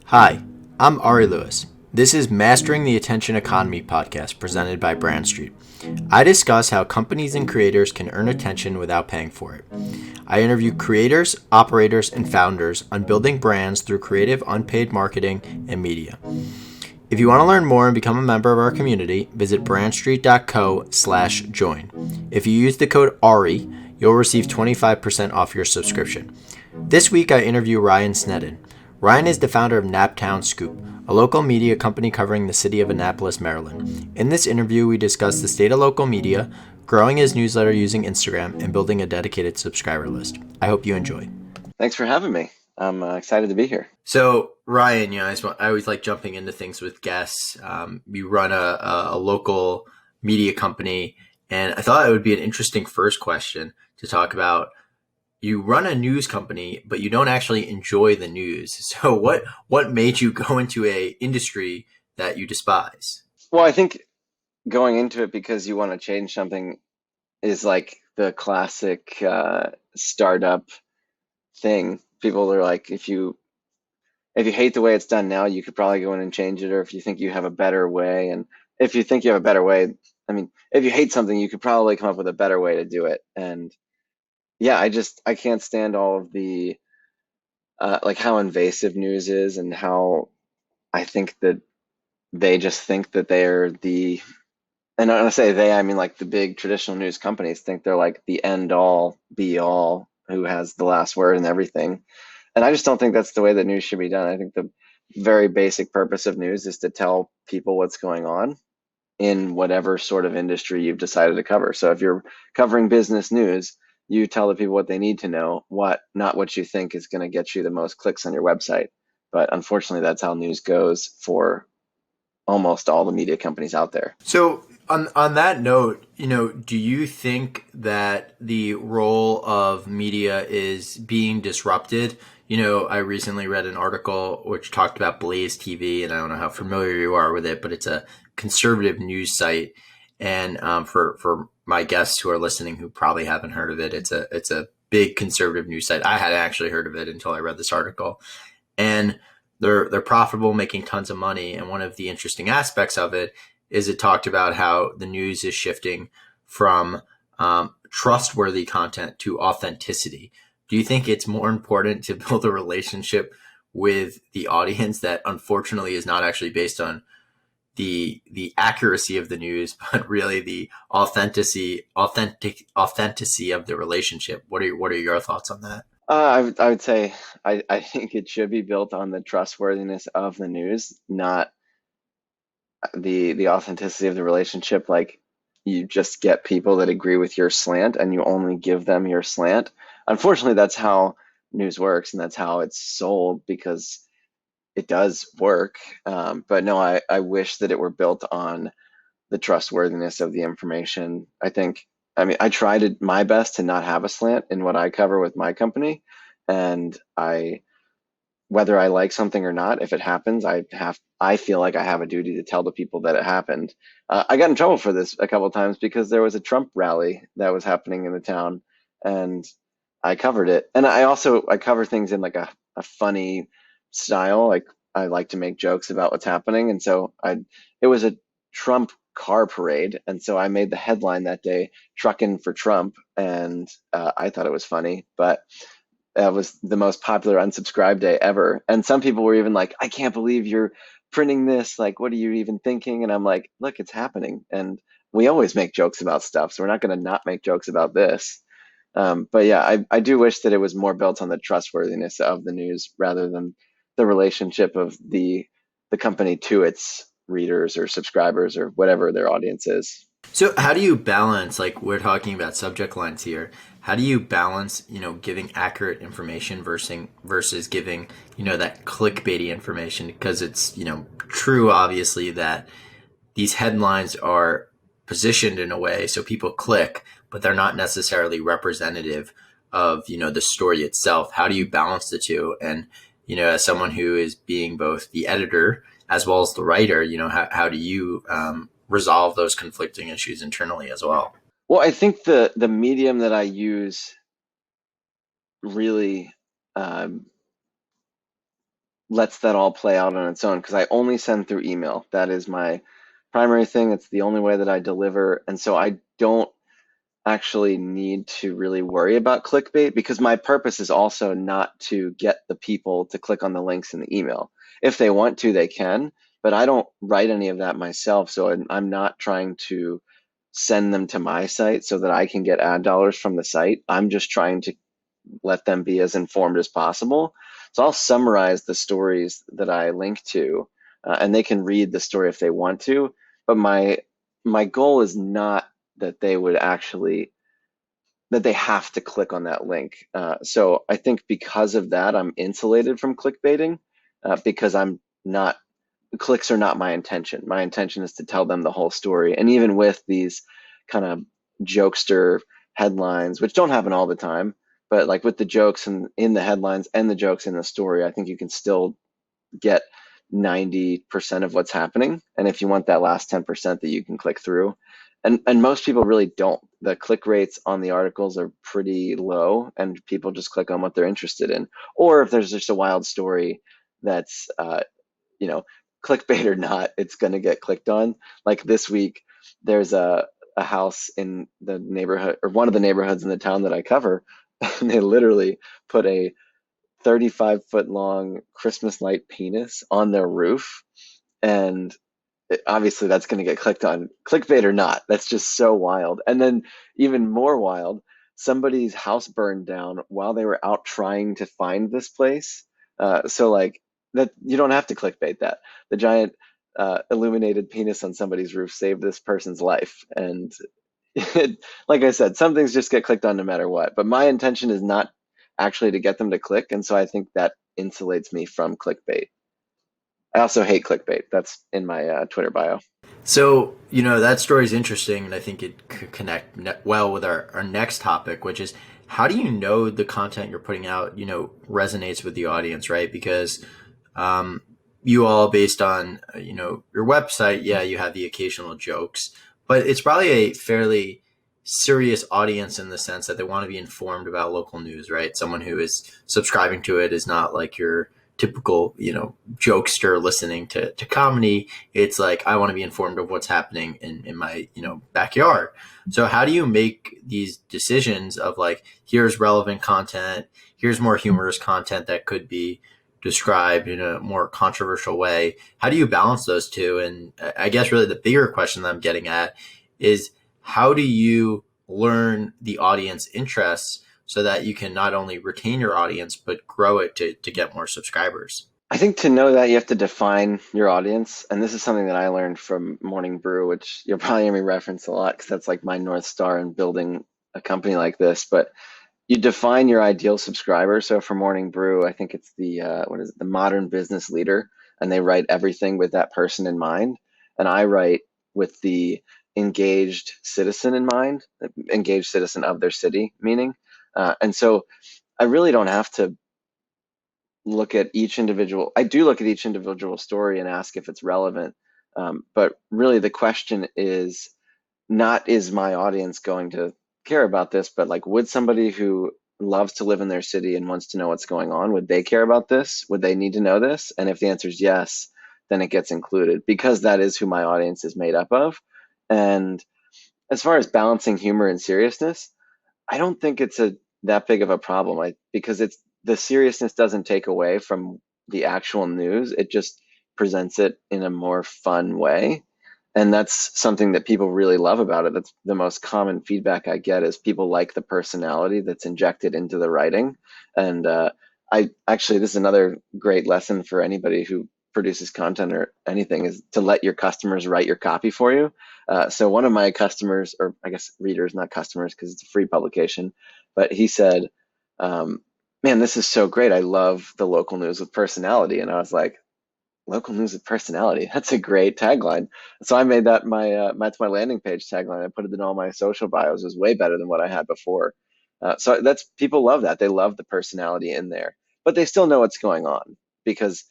Hi, I'm Ari Lewis. This is Mastering the Attention Economy podcast presented by Brand Street. I discuss how companies and creators can earn attention without paying for it. I interview creators, operators, and founders on building brands through creative unpaid marketing and media. If you want to learn more and become a member of our community, visit brandstreet.co/join. If you use the code ARI, you'll receive 25% off your subscription. This week I interview Ryan Sneddon. Ryan is the founder of Naptown Scoop, a local media company covering the city of Annapolis, Maryland. In this interview, we discuss the state of local media, growing his newsletter using Instagram, and building a dedicated subscriber list. I hope you enjoy. Thanks for having me. I'm excited to be here. So, Ryan, I always like jumping into things with guests. You run a local media company, and I thought it would be an interesting first question to talk about. You run a news company, but you don't actually enjoy the news. So what made you go into a industry that you despise? Well, I think going into it because you want to change something is like the classic startup thing. People are like, if you hate the way it's done now, you could probably go in and change it, or if you think you have a better way. And if you think you have a better way, if you hate something, you could probably come up with a better way to do it. And yeah, I can't stand all of the like how invasive news is, and how I think that they just think that they're the, and when I say they, I mean like the big traditional news companies think they're like the end all be all who has the last word and everything. And I just don't think that's the way that news should be done. I think the very basic purpose of news is to tell people what's going on in whatever sort of industry you've decided to cover. So if you're covering business news, you tell the people what they need to know, not what you think is going to get you the most clicks on your website. But unfortunately, that's how news goes for almost all the media companies out there. So on that note, do you think that the role of media is being disrupted? I recently read an article which talked about Blaze TV, and I don't know how familiar you are with it, but it's a conservative news site. And for my guests who are listening who probably haven't heard of it, it's a big conservative news site. I hadn't actually heard of it until I read this article, and they're profitable, making tons of money. And one of the interesting aspects of it is it talked about how the news is shifting from trustworthy content to authenticity. Do you think it's more important to build a relationship with the audience that unfortunately is not actually based on the accuracy of the news, but really the authenticity of the relationship? What are your thoughts on that? I would say I think it should be built on the trustworthiness of the news, not the authenticity of the relationship. Like, you just get people that agree with your slant and you only give them your slant. Unfortunately, that's how news works, and that's how it's sold, because it does work. But no, I wish that it were built on the trustworthiness of the information. I tried my best to not have a slant in what I cover with my company, and whether I like something or not, if it happens, I feel like I have a duty to tell the people that it happened. I got in trouble for this a couple of times because there was a Trump rally that was happening in the town, and I covered it. And I cover things in like a funny style. Like, I like to make jokes about what's happening, and so it was a Trump car parade, and so I made the headline that day, "Truckin' for Trump," and I thought it was funny, but that was the most popular unsubscribe day ever. And some people were even like, "I can't believe you're printing this. Like, what are you even thinking?" And I'm like, look, it's happening. And we always make jokes about stuff, so we're not going to not make jokes about this. But yeah, I do wish that it was more built on the trustworthiness of the news rather than the relationship of the company to its readers or subscribers or whatever their audience is. So how do you balance, like we're talking about subject lines here, how do you balance, giving accurate information versus giving, that clickbaity information? Because it's, true, obviously, that these headlines are positioned in a way so people click, but they're not necessarily representative of, the story itself. How do you balance the two? And, as someone who is being both the editor as well as the writer, how do you resolve those conflicting issues internally as well? Well, I think the medium that I use really um, lets that all play out on its own because I only send through email. That is my primary thing. It's the only way that I deliver. And so I don't actually need to really worry about clickbait because my purpose is also not to get the people to click on the links in the email. If they want to, they can, but I don't write any of that myself. So I'm not trying to send them to my site so that I can get ad dollars from the site. I'm just trying to let them be as informed as possible. So I'll summarize the stories that I link to, and they can read the story if they want to. But my goal is not that they would actually that they have to click on that link. So I think because of that, I'm insulated from clickbaiting because I'm not clicks are not my intention. My intention is to tell them the whole story. And even with these kind of jokester headlines, which don't happen all the time, but like with the jokes in the headlines and the jokes in the story, I think you can still get 90% of what's happening. And if you want that last 10% that you can click through, and most people really don't. The click rates on the articles are pretty low, and people just click on what they're interested in. Or if there's just a wild story that's you know, clickbait or not, it's going to get clicked on. Like this week, there's a house in the neighborhood or one of the neighborhoods in the town that I cover, and they literally put a 35-foot long Christmas light penis on their roof. And obviously that's going to get clicked on, clickbait or not. That's just so wild. And then even more wild, somebody's house burned down while they were out trying to find this place. So like that, you don't have to clickbait that. The giant illuminated penis on somebody's roof saved this person's life. And like I said, some things just get clicked on no matter what. But my intention is not actually to get them to click, and so I think that insulates me from clickbait. I also hate clickbait. That's in my Twitter bio. So, that story is interesting, and I think it could connect well with our next topic, which is how do you know the content you're putting out, resonates with the audience, right? Because um, you all, based on, your website, yeah, you have the occasional jokes, but it's probably a fairly serious audience in the sense that they want to be informed about local news, right? Someone who is subscribing to it is not like your typical, jokester listening to comedy. It's like, I want to be informed of what's happening in my, backyard. So how do you make these decisions of like, here's relevant content, here's more humorous content that could be described in a more controversial way? How do you balance those two? And I guess really the bigger question that I'm getting at is how do you learn the audience interests so that you can not only retain your audience but grow it to get more subscribers? I think to know that you have to define your audience, and this is something that I learned from Morning Brew, which you'll probably hear me reference a lot because that's like my North Star in building a company like this. But you define your ideal subscriber. So for Morning Brew, I think it's the what is it, the modern business leader, and they write everything with that person in mind. And I write with the engaged citizen in mind, engaged citizen of their city, meaning. And so I really don't have to look at each individual. I do look at each individual story and ask if it's relevant. But really, the question is not is my audience going to care about this, but like, would somebody who loves to live in their city and wants to know what's going on, would they care about this? Would they need to know this? And if the answer is yes, then it gets included because that is who my audience is made up of. And as far as balancing humor and seriousness, I don't think it's a that big of a problem. Because it's the seriousness doesn't take away from the actual news. It just presents it in a more fun way. And that's something that people really love about it. That's the most common feedback I get is people like the personality that's injected into the writing. And I actually, this is another great lesson for anybody who produces content or anything is to let your customers write your copy for you. So one of my customers, or I guess readers, not customers, because it's a free publication, but he said, man, this is so great. I love the local news with personality. And I was like, local news with personality. That's a great tagline. So I made that that's my landing page tagline. I put it in all my social bios. It was way better than what I had before. So that's people love that. They love the personality in there, but they still know what's going on because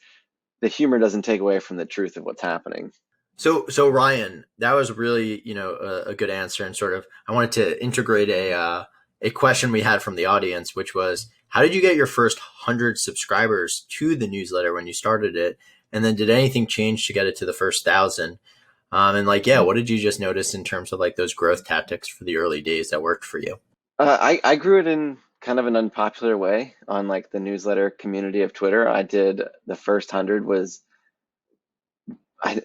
the humor doesn't take away from the truth of what's happening. So Ryan, that was really a good answer, and sort of I wanted to integrate a question we had from the audience, which was, how did you get your first 100 subscribers to the newsletter when you started it? And then did anything change to get it to the first 1,000? And like, yeah, what did you just notice in terms of like those growth tactics for the early days that worked for you? I grew it in kind of an unpopular way on like the newsletter community of Twitter. I did the first 100 was I,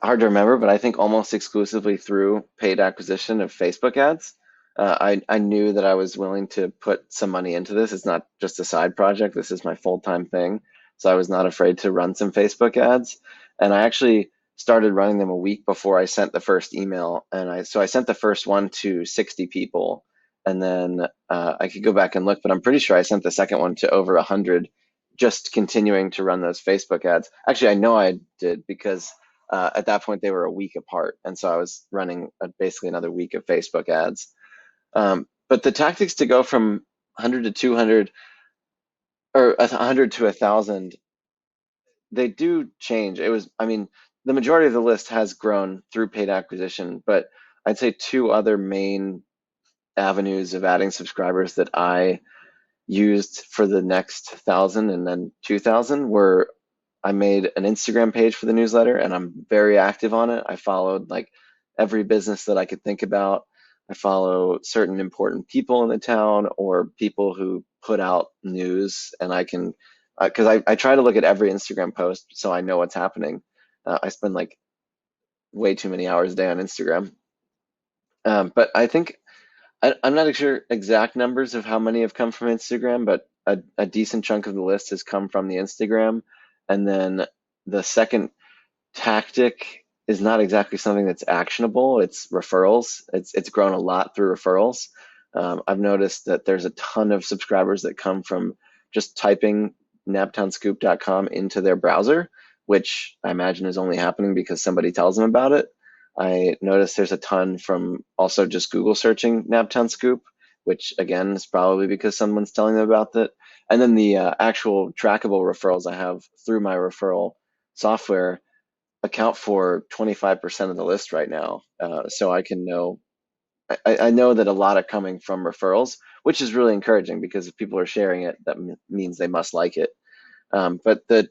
hard to remember, but I think almost exclusively through paid acquisition of Facebook ads. I knew that I was willing to put some money into this. It's not just a side project. This is my full-time thing. So I was not afraid to run some Facebook ads. And I actually started running them a week before I sent the first email. So I sent the first one to 60 people. And then I could go back and look, but I'm pretty sure I sent the second one to over 100, just continuing to run those Facebook ads. Actually, I know I did because at that point they were a week apart, and so I was running basically another week of Facebook ads. But the tactics to go from 100 to 200 or 100 to 1,000, they do change. I mean, the majority of the list has grown through paid acquisition, but I'd say two other main avenues of adding subscribers that I used for the next 1,000 and then 2,000 were I made an Instagram page for the newsletter and I'm very active on it. I followed like every business that I could think about. I follow certain important people in the town or people who put out news, and I can, because I try to look at every Instagram post so I know what's happening. I spend like way too many hours a day on Instagram. But I think I'm not sure exact numbers of how many have come from Instagram, but a decent chunk of the list has come from the Instagram. And then the second tactic is not exactly something that's actionable. It's referrals. It's grown a lot through referrals. I've noticed that there's a ton of subscribers that come from just typing naptownscoop.com into their browser, which I imagine is only happening because somebody tells them about it. I noticed there's a ton from also just Google searching Naptown Scoop, which again is probably because someone's telling them about it. And then the actual trackable referrals I have through my referral software account for 25% of the list right now. So I can know, I know that a lot are coming from referrals, which is really encouraging because if people are sharing it, that means they must like it. But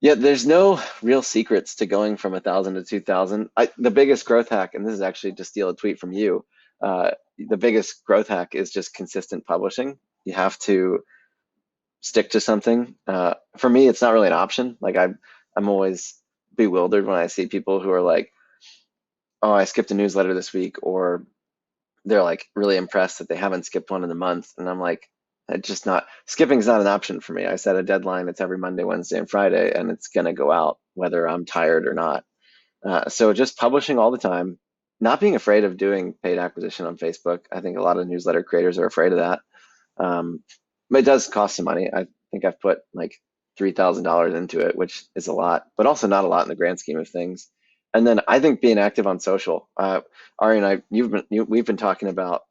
yeah, there's no real secrets to going from 1,000 to 2,000. The biggest growth hack, and this is actually to steal a tweet from you, the biggest growth hack is just consistent publishing. You have to stick to something. For me, it's not really an option. Like I'm always bewildered when I see people who are like, "Oh, I skipped a newsletter this week," or they're like really impressed that they haven't skipped one in a month. And I'm like, it's just not, skipping's not an option for me. I set a deadline. It's every Monday, Wednesday, and Friday, and it's gonna go out whether I'm tired or not. So just publishing all the time, not being afraid of doing paid acquisition on Facebook. I think a lot of newsletter creators are afraid of that. But it does cost some money. I think I've put like $3,000 into it, which is a lot, but also not a lot in the grand scheme of things. And then I think being active on social. Ari and I, we've been talking about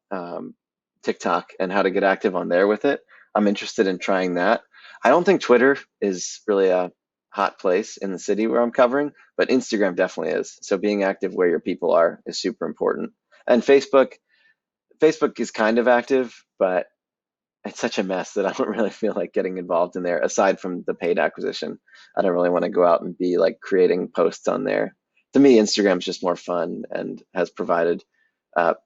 TikTok and how to get active on there with it. I'm interested in trying that. I don't think Twitter is really a hot place in the city where I'm covering, but Instagram definitely is. So being active where your people are is super important. And Facebook is kind of active, but it's such a mess that I don't really feel like getting involved in there. Aside from the paid acquisition, I don't really want to go out and be like creating posts on there. To me, Instagram's just more fun and has provided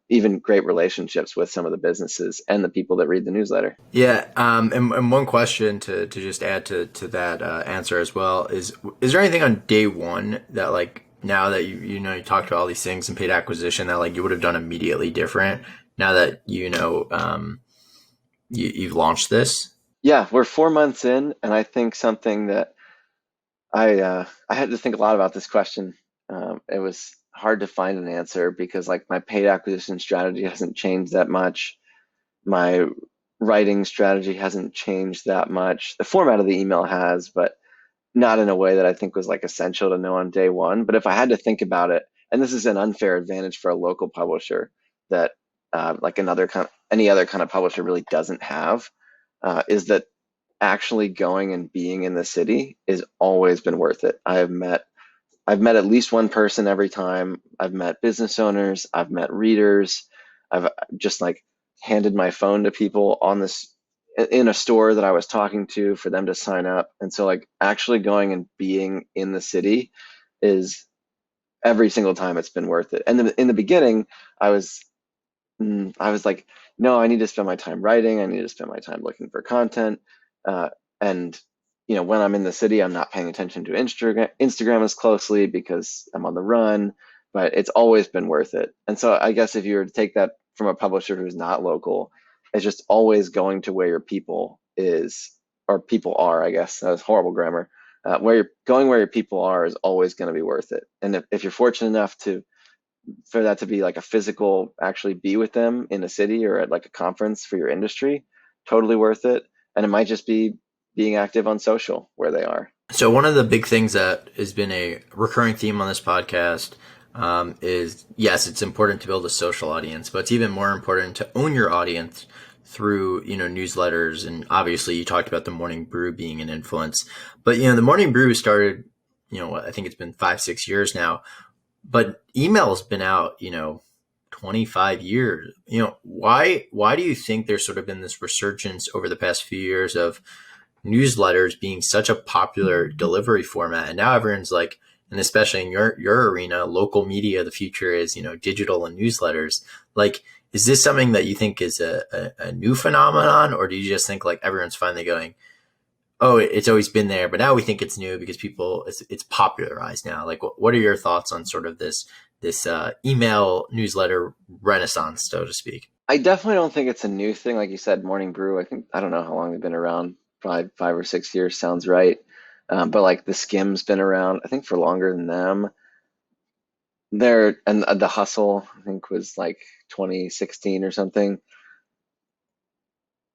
even great relationships with some of the businesses and the people that read the newsletter. Yeah, and one question to just add to that answer as well is there anything on day one that like now that you talked about all these things in paid acquisition that like you would have done immediately different now that you've launched this? Yeah, we're 4 months in, and I think something that I had to think a lot about this question. It was hard to find an answer because like my paid acquisition strategy hasn't changed that much. My writing strategy hasn't changed that much. The format of the email has, but not in a way that I think was like essential to know on day one. But if I had to think about it, and this is an unfair advantage for a local publisher that like any other kind of publisher really doesn't have, is that actually going and being in the city is always been worth it. I've met at least one person every time. I've met business owners, I've met readers, I've just like handed my phone to people on this in a store that I was talking to for them to sign up. And so like actually going and being in the city is every single time it's been worth it. And in the beginning, I was I was like, no, I need to spend my time writing. I need to spend my time looking for content. Uh, and when I'm in the city, I'm not paying attention to Instagram as closely because I'm on the run. But it's always been worth it. And so I guess if you were to take that from a publisher who's not local, it's just always going to where your people is, or people are. I guess that's horrible grammar. Where you're going, where your people are, is always going to be worth it. And if you're fortunate enough to for that to be like a physical, actually be with them in a city or at like a conference for your industry, totally worth it. And it might just be being active on social where they are. So one of the big things that has been a recurring theme on this podcast is, yes, it's important to build a social audience, but it's even more important to own your audience through, newsletters. And obviously you talked about the Morning Brew being an influence, but, the Morning Brew started, I think it's been 5-6 years now, but email's been out, 25 years. Why do you think there's sort of been this resurgence over the past few years of newsletters being such a popular delivery format? And now everyone's like, and especially in your arena, local media, the future is, digital and newsletters. Like, is this something that you think is a new phenomenon, or do you just think like everyone's finally going, oh, it's always been there, but now we think it's new because it's popularized now? Like, what are your thoughts on sort of this email newsletter renaissance, so to speak? I definitely don't think it's a new thing. Like you said, Morning Brew, I don't know how long they've been around. Probably 5 or 6 years sounds right. But like the Skim's been around, I think, for longer than them. And the Hustle, I think, was like 2016 or something.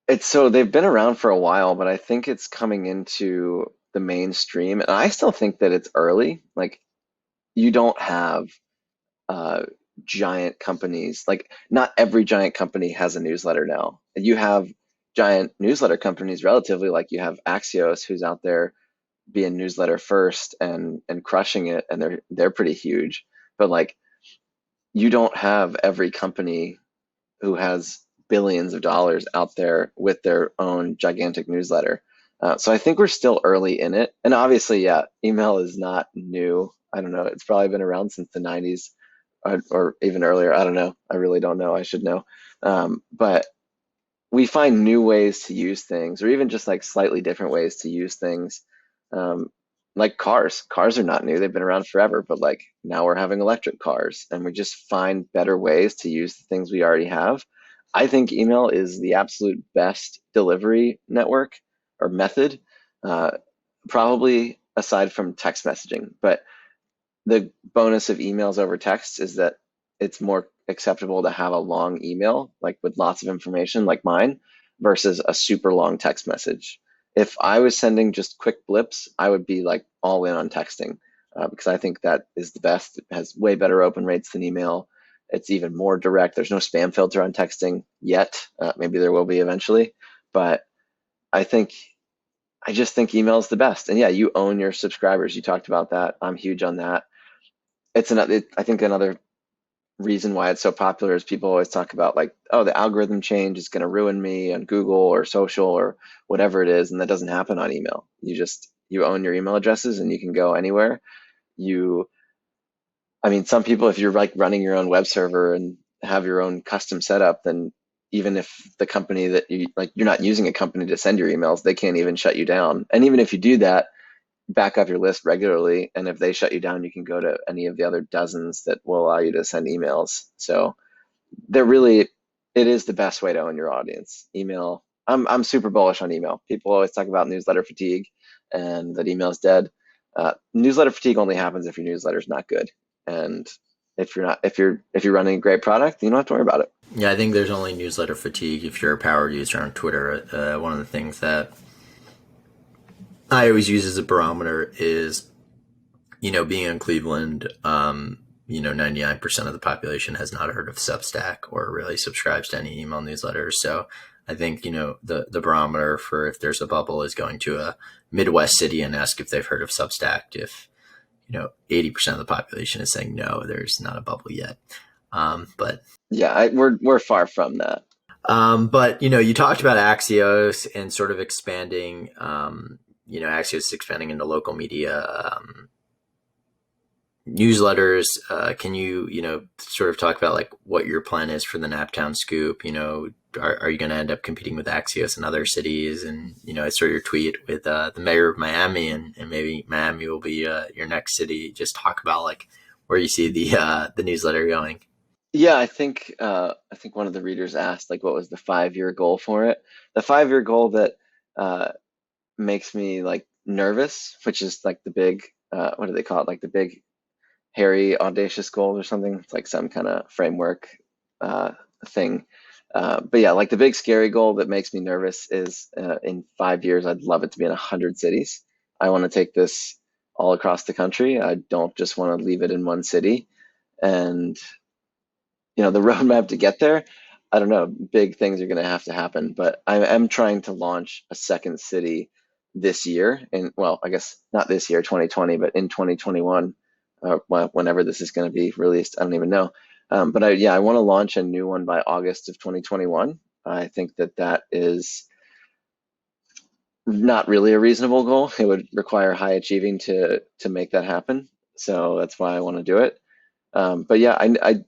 It's so they've been around for a while, but I think it's coming into the mainstream. And I still think that it's early. Like you don't have uh, giant companies. Like not every giant company has a newsletter now. You have giant newsletter companies relatively, like you have Axios, who's out there being newsletter first and crushing it, and they're pretty huge. But like you don't have every company who has billions of dollars out there with their own gigantic newsletter. So I think we're still early in it. And obviously, yeah, email is not new. I don't know. It's probably been around since the 90s or even earlier. I don't know. I really don't know. I should know. But we find new ways to use things, or even just like slightly different ways to use things. Um, like cars. Cars are not new. They've been around forever, but like now we're having electric cars, and we just find better ways to use the things we already have. I think email is the absolute best delivery network or method, uh, probably aside from text messaging. But the bonus of emails over text is that it's more acceptable to have a long email, like with lots of information, like mine, versus a super long text message. If I was sending just quick blips, I would be like all in on texting because I think that is the best. It has way better open rates than email. It's even more direct. There's no spam filter on texting yet. Maybe there will be eventually, but I think I just think email is the best. And yeah, you own your subscribers. You talked about that. I'm huge on that. I think another reason why it's so popular is people always talk about like, oh, the algorithm change is going to ruin me on Google or social or whatever it is, and that doesn't happen on email. You own your email addresses and you can go anywhere. You, I mean, some people, if you're like running your own web server and have your own custom setup, then even if the company that you're not using a company to send your emails, they can't even shut you down. And even if you do that, back up your list regularly, and if they shut you down, you can go to any of the other dozens that will allow you to send emails. So it is the best way to own your audience. Email, I'm super bullish on email. People always talk about newsletter fatigue and that email is dead. Newsletter fatigue only happens if your newsletter is not good, and if you're running a great product, you don't have to worry about it. Yeah, I think there's only newsletter fatigue if you're a power user on Twitter. One of the things that I always use as a barometer is, being in Cleveland, 99% of the population has not heard of Substack or really subscribes to any email newsletters. So I think, the barometer for if there's a bubble is going to a Midwest city and ask if they've heard of Substack. If, 80% of the population is saying no, there's not a bubble yet. But Yeah, we're far from that. But you talked about Axios and sort of expanding. Axios expanding into local media. Newsletters. Can you sort of talk about like what your plan is for the Naptown Scoop? Are you going to end up competing with Axios in other cities? And I saw your tweet with the mayor of Miami, and maybe Miami will be your next city. Just talk about like where you see the newsletter going. Yeah, I think one of the readers asked like what was the 5-year goal for it. The 5-year goal that uh, makes me like nervous, which is like the big what do they call it? Like the big hairy audacious goal or something. It's like some kind of framework uh, thing. But yeah, like the big scary goal that makes me nervous is in 5 years, I'd love it to be in 100 cities. I want to take this all across the country. I don't just want to leave it in one city. And the roadmap to get there, I don't know, big things are going to happen. But I am trying to launch a second city this year. And well, I guess not this year, 2020, but in 2021, whenever this is going to be released, I don't even know. But I want to launch a new one by August of 2021. I think that that is not really a reasonable goal. It would require high achieving to make that happen. So that's why I want to do it. But yeah, I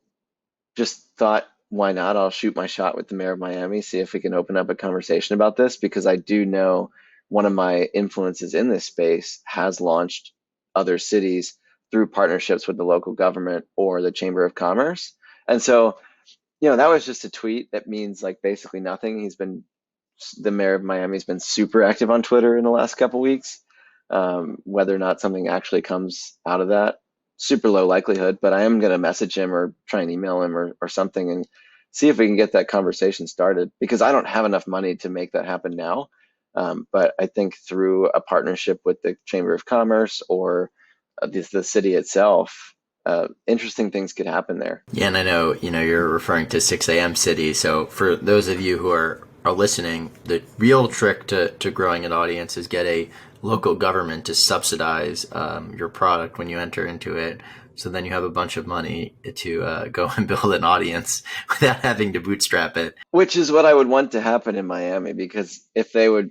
just thought, why not? I'll shoot my shot with the mayor of Miami, see if we can open up a conversation about this, because I do know one of my influences in this space has launched other cities through partnerships with the local government or the Chamber of Commerce. And so, that was just a tweet that means like basically nothing. The mayor of Miami's been super active on Twitter in the last couple weeks. Whether or not something actually comes out of that, super low likelihood, but I am going to message him or try and email him or something and see if we can get that conversation started, because I don't have enough money to make that happen now. But I think through a partnership with the Chamber of Commerce or the city itself, interesting things could happen there. Yeah, and I know you're referring to 6 a.m. City. So for those of you who are listening, the real trick to growing an audience is get a local government to subsidize your product when you enter into it. So then you have a bunch of money to go and build an audience without having to bootstrap it. Which is what I would want to happen in Miami, because if they would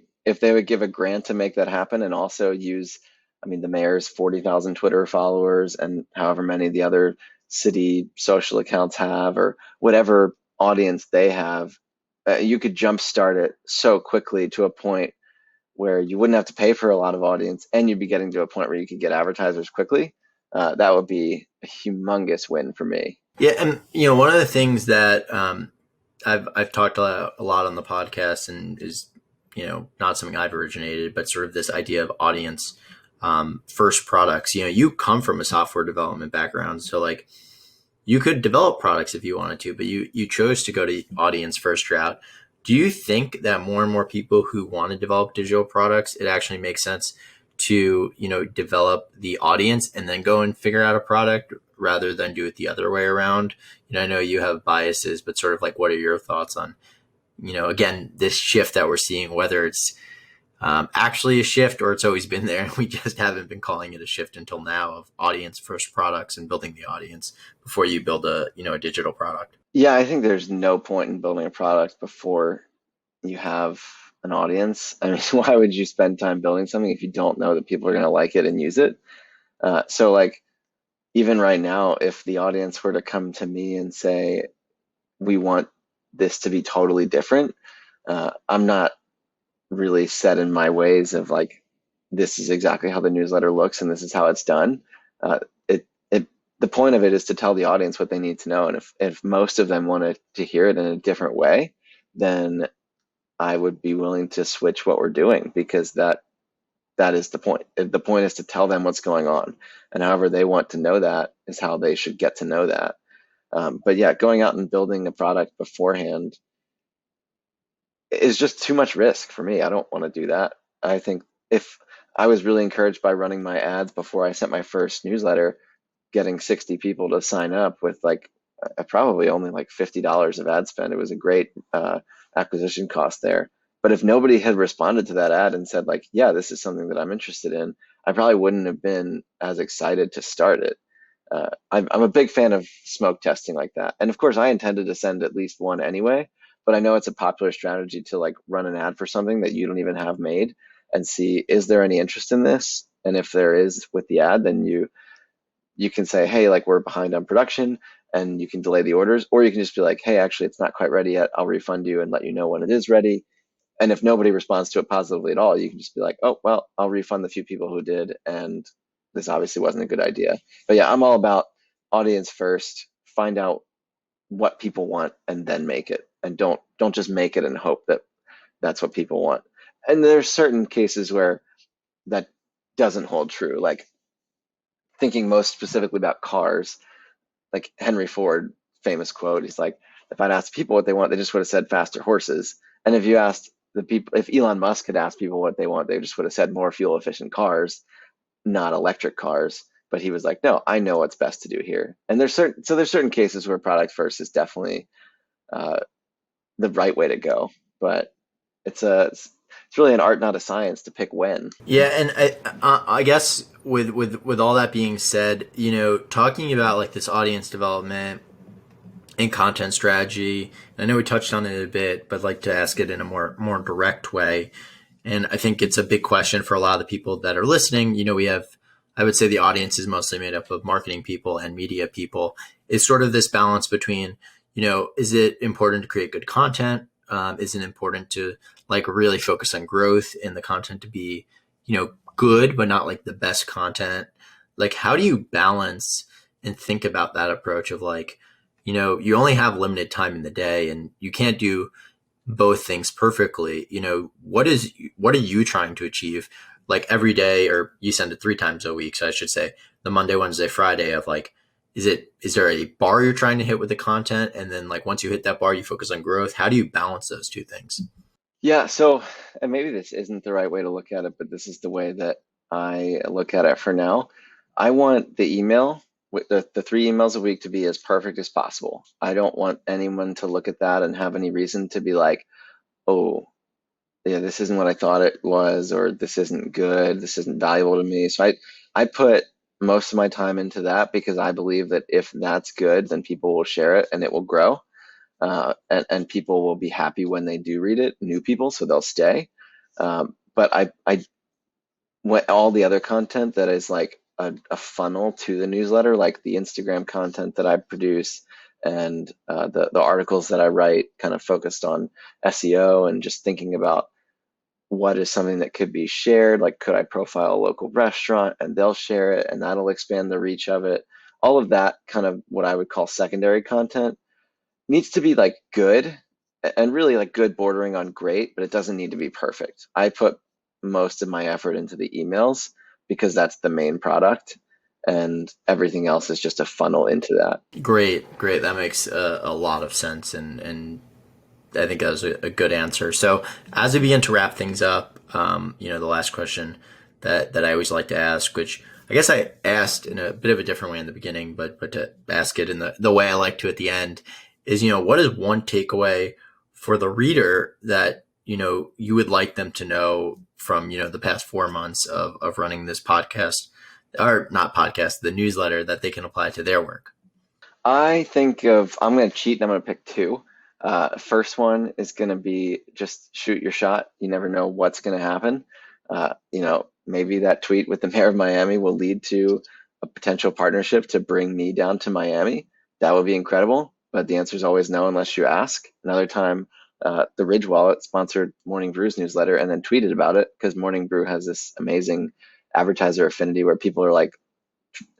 give a grant to make that happen and also use, I mean, the mayor's 40,000 Twitter followers and however many the other city social accounts have, or whatever audience they have, you could jumpstart it so quickly to a point where you wouldn't have to pay for a lot of audience, and you'd be getting to a point where you could get advertisers quickly. That would be a humongous win for me. Yeah, and one of the things that I've talked a lot on the podcast, and is not something I've originated, but sort of this idea of audience first products. You come from a software development background, so like you could develop products if you wanted to, but you chose to go to audience first route. Do you think that more and more people who want to develop digital products, it actually makes sense to develop the audience and then go and figure out a product rather than do it the other way around? I know you have biases, but sort of like what are your thoughts on again this shift that we're seeing, whether it's actually a shift or it's always been there and we just haven't been calling it a shift until now, of audience first products and building the audience before you build a digital product? Yeah, I think there's no point in building a product before you have an audience. I mean, why would you spend time building something if you don't know that people are going to like it and use it? So, like, even right now, if the audience were to come to me and say, we want this to be totally different, I'm not really set in my ways of like, this is exactly how the newsletter looks and this is how it's done. Uh, the point of it is to tell the audience what they need to know. And if most of them wanted to hear it in a different way, then I would be willing to switch what we're doing, because that is the point. The point is to tell them what's going on, and however they want to know that is how they should get to know that. But yeah, going out and building a product beforehand is just too much risk for me. I don't want to do that. I think if I was really encouraged by running my ads before I sent my first newsletter, getting 60 people to sign up with like probably only like $50 of ad spend. It was a great acquisition cost there. But if nobody had responded to that ad and said like, yeah, this is something that I'm interested in, I probably wouldn't have been as excited to start it. I'm a big fan of smoke testing like that. And of course, I intended to send at least one anyway, but I know it's a popular strategy to like run an ad for something that you don't even have made and see, is there any interest in this? And if there is with the ad, then you can say, hey, like we're behind on production, and you can delay the orders, or you can just be like, hey, actually it's not quite ready yet. I'll refund you and let you know when it is ready. And if nobody responds to it positively at all, you can just be like, oh, well, I'll refund the few people who did, and this obviously wasn't a good idea. But yeah, I'm all about audience first, find out what people want and then make it. And don't just make it and hope that that's what people want. And there's certain cases where that doesn't hold true. Like thinking most specifically about cars, like Henry Ford, famous quote, he's like, if I'd asked people what they want, they just would have said faster horses. And if you asked the people, if Elon Musk had asked people what they want, they just would have said more fuel efficient cars, not electric cars. But he was like, no, I know what's best to do here. And there's certain cases where product first is definitely uh, the right way to go. But it's really an art, not a science, to pick when. Yeah, and I guess with all that being said, talking about like this audience development and content strategy, I know we touched on it a bit, but I'd like to ask it in a more direct way. And I think it's a big question for a lot of the people that are listening. We have, I would say the audience is mostly made up of marketing people and media people. It's sort of this balance between, is it important to create good content? Is it important to like really focus on growth in the content to be, good, but not like the best content? Like, how do you balance and think about that approach of like, you only have limited time in the day and you can't do both things perfectly. What are you trying to achieve like every day, or you send it 3 times a week, so I should say the Monday, Wednesday, Friday of like, is there a bar you're trying to hit with the content, and then like once you hit that bar you focus on growth? How do you balance those two things? Yeah, so, and maybe this isn't the right way to look at it, but this is the way that I look at it for now. I want the email with the 3 emails a week to be as perfect as possible. I don't want anyone to look at that and have any reason to be like, oh, yeah, this isn't what I thought it was, or this isn't good, this isn't valuable to me. So I put most of my time into that because I believe that if that's good, then people will share it and it will grow. And people will be happy when they do read it, new people, so they'll stay. But I want all the other content that is like a funnel to the newsletter, like the Instagram content that I produce and the articles that I write, kind of focused on SEO and just thinking about what is something that could be shared. Like, could I profile a local restaurant and they'll share it and that'll expand the reach of it? All of that kind of what I would call secondary content needs to be like good and really like good bordering on great, but it doesn't need to be perfect. I put most of my effort into the emails because that's the main product and everything else is just a funnel into that. Great, that makes a lot of sense, and I think that was a good answer. So as we begin to wrap things up, the last question that I always like to ask, which I guess I asked in a bit of a different way in the beginning, but to ask it in the way I like to at the end is, what is one takeaway for the reader that, you would like them to know from, the past 4 months of running this podcast, or not podcast, the newsletter, that they can apply to their work? I'm going to cheat and I'm going to pick two. First one is going to be just shoot your shot. You never know what's going to happen. Maybe that tweet with the mayor of Miami will lead to a potential partnership to bring me down to Miami. That would be incredible, but the answer is always no unless you ask. Another time, the Ridge Wallet sponsored Morning Brew's newsletter and then tweeted about it because Morning Brew has this amazing advertiser affinity where people are like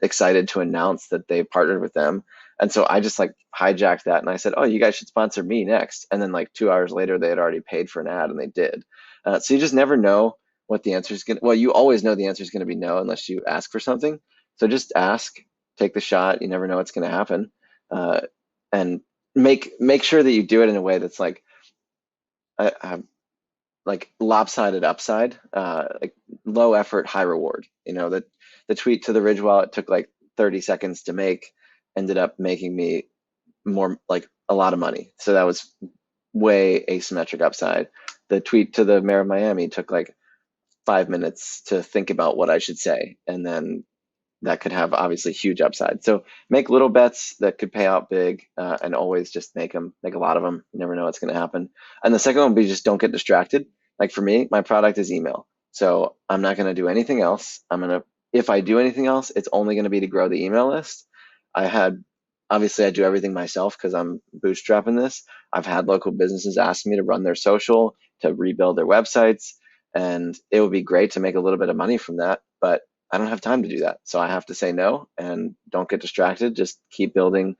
excited to announce that they partnered with them. And so I just like hijacked that and I said, oh, you guys should sponsor me next. And then like 2 hours later, they had already paid for an ad and they did. So you just never know what the answer is going to, well, you always know the answer is going to be no unless you ask for something. So just ask, take the shot. You never know what's going to happen. And make sure that you do it in a way that's like lopsided upside, like low effort, high reward. That the tweet to the Ridge Wallet took like 30 seconds to make, ended up making me more like a lot of money. So that was way asymmetric upside. The tweet to the mayor of Miami took like 5 minutes to think about what I should say, and then that could have obviously huge upside. So make little bets that could pay out big, and always just make a lot of them. You never know what's going to happen. And the second one would be just don't get distracted. Like for me, my product is email. So I'm not going to do anything else. If I do anything else, it's only going to be to grow the email list. Obviously I do everything myself because I'm bootstrapping this. I've had local businesses ask me to run their social, to rebuild their websites, and it would be great to make a little bit of money from that, but I don't have time to do that. So I have to say no and don't get distracted. Just keep building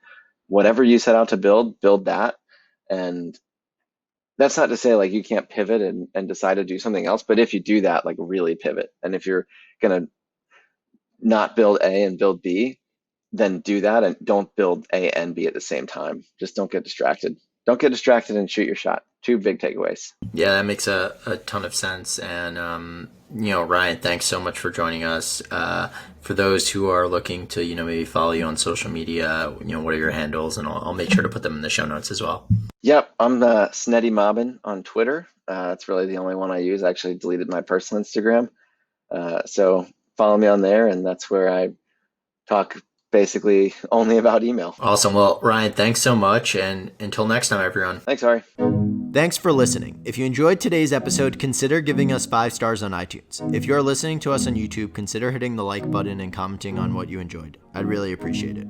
whatever you set out to build that. And that's not to say like you can't pivot and decide to do something else, but if you do that, like really pivot. And if you're gonna not build A and build B, then do that and don't build A and B at the same time. Just don't get distracted. Don't get distracted and shoot your shot. Two big takeaways. Yeah, that makes a ton of sense. And, Ryan, thanks so much for joining us. For those who are looking to, maybe follow you on social media, what are your handles? And I'll make sure to put them in the show notes as well. Yep, I'm the Sneddon Mobbin on Twitter. It's really the only one I use. I actually deleted my personal Instagram. So follow me on there, and that's where I talk basically only about email. Awesome. Well, Ryan, thanks so much. And until next time, everyone. Thanks, Ari. Thanks for listening. If you enjoyed today's episode, consider giving us 5 stars on iTunes. If you're listening to us on YouTube, consider hitting the like button and commenting on what you enjoyed. I'd really appreciate it.